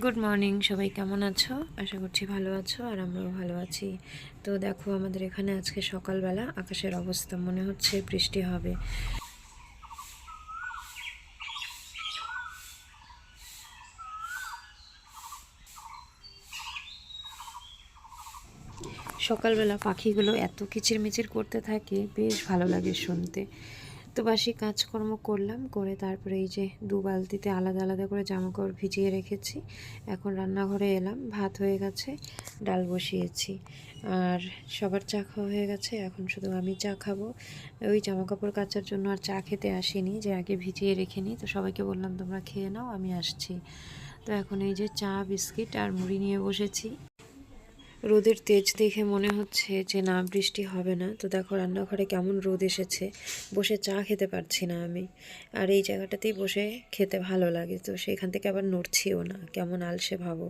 Good morning, সবাই কেমন আছো? আশা করছি ভালো আছো, আর আমরাও ভালো আছি। তো দেখো, আমাদের এখানে আজকে সকালবেলা আকাশের অবস্থা মনে হচ্ছে বৃষ্টি হবে। সকালবেলা পাখিগুলো এত কিচিরমিচির করতে থাকে, বেশ ভালো লাগে শুনতে। তো বাসি কাজকর্ম করলাম, করে তারপরে এই যে 2 বালতিতে আলাদা আলাদা করে জামাকাপড় ভিজিয়ে রেখেছি। এখন রান্নাঘরে এলাম, ভাত হয়ে গেছে, ডাল বসিয়েছি, আর সবার চা খাওয়া হয়ে গেছে। এখন শুধু আমি চা খাবো। ওই জামাকাপড় কাচার জন্য আর চা খেতে আসিনি, যে আগে ভিজিয়ে রেখে নিই। তো সবাইকে বললাম তোমরা খেয়ে নাও, আমি আসছি। তো এখন এই যে চা, বিস্কিট আর মুড়ি নিয়ে বসেছি। রোদের তেজ দেখে মনে হচ্ছে যে না, বৃষ্টি হবে না। তো দেখো রান্নাঘরে কেমন রোদ এসেছে, বসে চা খেতে পারছি না আমি। আর এই জায়গাটাতেই বসে খেতে ভালো লাগে, তো সেখান থেকে আবার নড়ছিও না, কেমন আলসে ভাবো।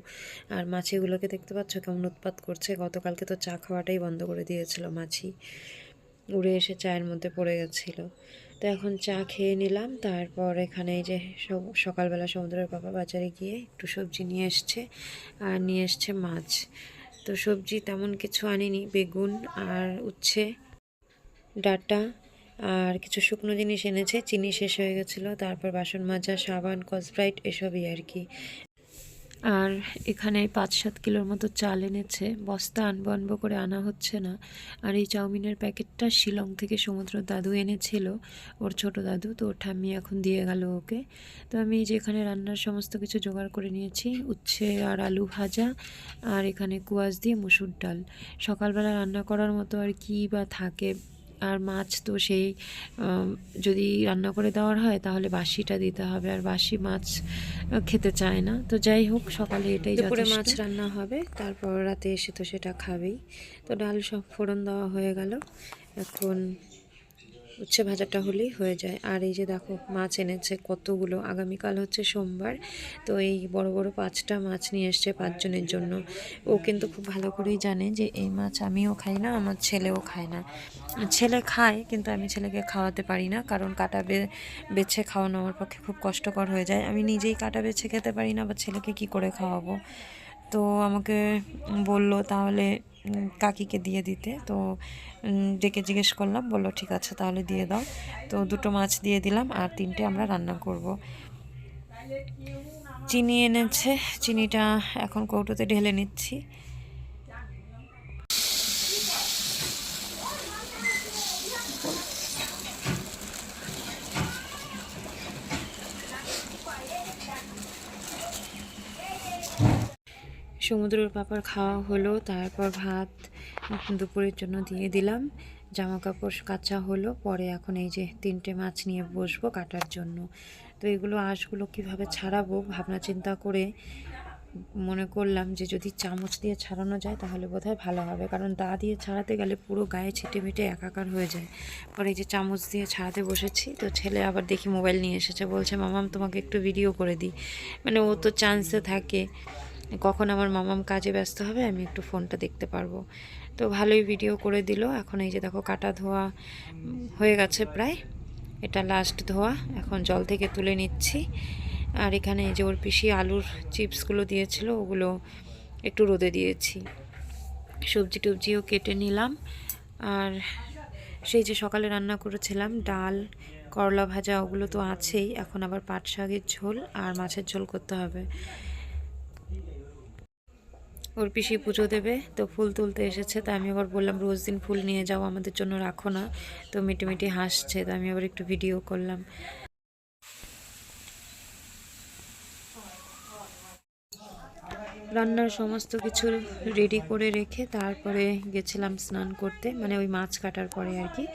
আর মাছিগুলোকে দেখতে পাচ্ছ কেমন উৎপাত করছে। গতকালকে তো চা খাওয়াটাই বন্ধ করে দিয়েছিল, মাছি উড়ে এসে চায়ের মধ্যে পড়ে গেছিলো। তো এখন চা খেয়ে নিলাম। তারপর এখানে এই যে সকালবেলা সমুদ্রের পাপা বাজারে গিয়ে একটু সবজি নিয়ে এসছে, আর নিয়ে এসছে মাছ। তো সবজি তেমন কিছু আনিনি, বেগুন আর উচ্ছে, ডাঁটা আর কিছু শুকনো জিনিস এনেছে। চিনি শেষ হয়ে গেছিলো, তারপর বাসন মাজা, সাবান, স্কচব্রাইট এসবই আর কি। আর এখানে 5-7 কিলোর মতো চাল এনেছে। বস্তা আনবো আনবো করে আনা হচ্ছে না। আর এই চাউমিনের প্যাকেটটা শিলং থেকে সমুদ্র দাদু এনেছিল, ওর ছোট দাদু। তো ওর ঠাম্মি এখন দিয়ে গেল ওকে। তো আমি যেখানে রান্নার সমস্ত কিছু জোগাড় করে নিয়েছি, উচ্ছে আর আলু ভাজা, আর এখানে কুয়াশ দিয়ে মুসুর ডাল। সকালবেলা রান্না করার মতো আর কি বা থাকে। আর মাছ তো সেই যদি রান্না করে দেওয়ার হয় তাহলে বাসিটা দিতে হবে, আর বাসি মাছ খেতে চায় না। তো যাই হোক, সকালে এটাই দুপুরে মাছ রান্না হবে, তারপর রাতে এসে তো সেটা খাবেই। তো ডাল সব ফোড়ন দেওয়া হয়ে গেল, এখন উচ্ছে ভাজাটা হলেই হয়ে যায়। আর এই যে দেখো মাছ এনেছে কতগুলো, আগামীকাল হচ্ছে সোমবার। তো এই বড় বড় 5টা মাছ নিয়ে এসছে 5 জনের জন্য। ও কিন্তু খুব ভালো করেই জানে যে এই মাছ আমিও খাই না, আমার ছেলেও খায় না। ছেলে খায়, কিন্তু আমি ছেলেকে খাওয়াতে পারি না, কারণ কাটা বেছে খাওয়ানো আমার পক্ষে খুব কষ্টকর হয়ে যায়। আমি নিজেই কাটা বেছে খেতে পারি না, বা ছেলেকে কি করে খাওয়াবো। তো আমাকে বলল তাহলে কাকিকে দিয়ে দিতে। তো ডেকে জিজ্ঞেস করলাম, বললো ঠিক আছে তাহলে দিয়ে দাও। তো 2টো মাছ দিয়ে দিলাম, আর 3টে আমরা রান্না করব। চিনি এনেছে, চিনিটা এখন কৌটোতে ঢেলে নিচ্ছি। সমুদ্রের পাপড় খাওয়া হলো, তারপর ভাত দুপুরের জন্য দিয়ে দিলাম, জামা কাপড় কাচা হলো। পরে এখন এই যে 3টে মাছ নিয়ে বসবো কাটার জন্য। তো এগুলো আঁশগুলো কীভাবে ছাড়াবো ভাবনা চিন্তা করে মনে করলাম যে যদি চামচ দিয়ে ছাড়ানো যায় তাহলে বোধহয় ভালো হবে, কারণ দা দিয়ে ছাড়াতে গেলে পুরো গায়ে ছিটে মিটে একাকার হয়ে যায়। পরে এই যে চামচ দিয়ে ছাড়াতে বসেছি। তো ছেলে আবার দেখি মোবাইল নিয়ে এসেছে, বলছে মামাম তোমাকে একটু ভিডিও করে দিই। মানে ও তো চান্সে থাকে কখন আমার মামাম কাজে ব্যস্ত হবে, আমি একটু ফোনটা দেখতে পারবো। তো ভালোই ভিডিও করে দিল। এখন এই যে দেখো কাটা ধোয়া হয়ে গেছে প্রায়, এটা লাস্ট ধোয়া, এখন জল থেকে তুলে নিচ্ছি। আর এখানে এই যে ওর পিসি আলুর চিপসগুলো দিয়েছিল, ওগুলো একটু রোদে দিয়েছি। সবজি টবজিও কেটে নিলাম। আর সেই যে সকালে রান্না করেছিলাম ডাল, করলা ভাজা, ওগুলো তো আছেই। এখন আবার পাট শাকের ঝোল আর মাছের ঝোল করতে হবে। ওর পিসি পুজো দেবে, তো ফুল তুলতে এসেছে। তা আমি আবার বললাম রোজ দিন ফুল নিয়ে যাও, আমাদের জন্য রাখো না। তো মিটি মিটি হাসছে, তো আমি আবার একটু ভিডিও করলাম। রান্নার সমস্ত কিছু রেডি করে রেখে তারপরে গেছিলাম স্নান করতে, মানে ওই মাছ কাটার পরে আর কি।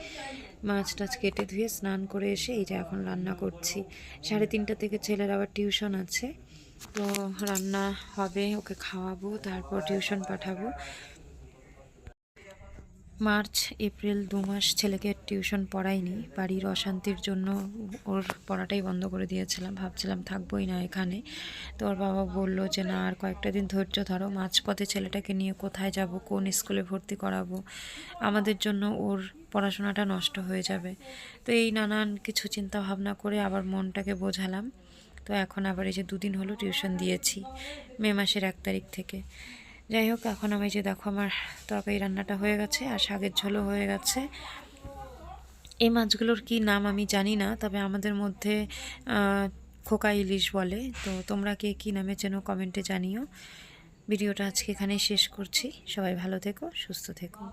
মাছ টাছ কেটে ধুয়ে স্নান করে এসে এই যে এখন রান্না করছি। 3:30 থেকে ছেলের আবার টিউশন আছে, তো রান্না হবে, ওকে খাওয়াবো, তারপর টিউশন পাঠাবো। মার্চ এপ্রিল 2 মাস ছেলেকে টিউশন পড়াইনি, বাড়ির অশান্তির জন্য ওর পড়াটাই বন্ধ করে দিয়েছিলাম, ভাবছিলাম থাকবোই না এখানে। তো ওর বাবা বলল যে না, আর কয়েকটা দিন ধৈর্য ধরো, মাঝপথে ছেলেটাকে নিয়ে কোথায় যাব, কোন স্কুলে ভর্তি করাবো, আমাদের জন্য ওর পড়াশোনাটা নষ্ট হয়ে যাবে। তো এই নানান কিছু চিন্তা ভাবনা করে আবার মনটাকে বোঝালাম। তো এখন আবার এই যে 2 দিন হলো টিউশন দিয়েছি, মে মাসের 1 তারিখ থেকে। যাই হোক, এখন আমি যে দেখো আমার তরকারি রান্নাটা হয়ে গেছে আর শাকের ঝোলও হয়ে গেছে। এই মাছগুলোর কি নাম আমি জানি না, তবে আমাদের মধ্যে খোকা ইলিশ বলে। তো তোমরা কে কী নামে চেনো কমেন্টে জানিও। ভিডিওটা আজকে এখানেই শেষ করছি। সবাই ভালো থেকো, সুস্থ থেকো।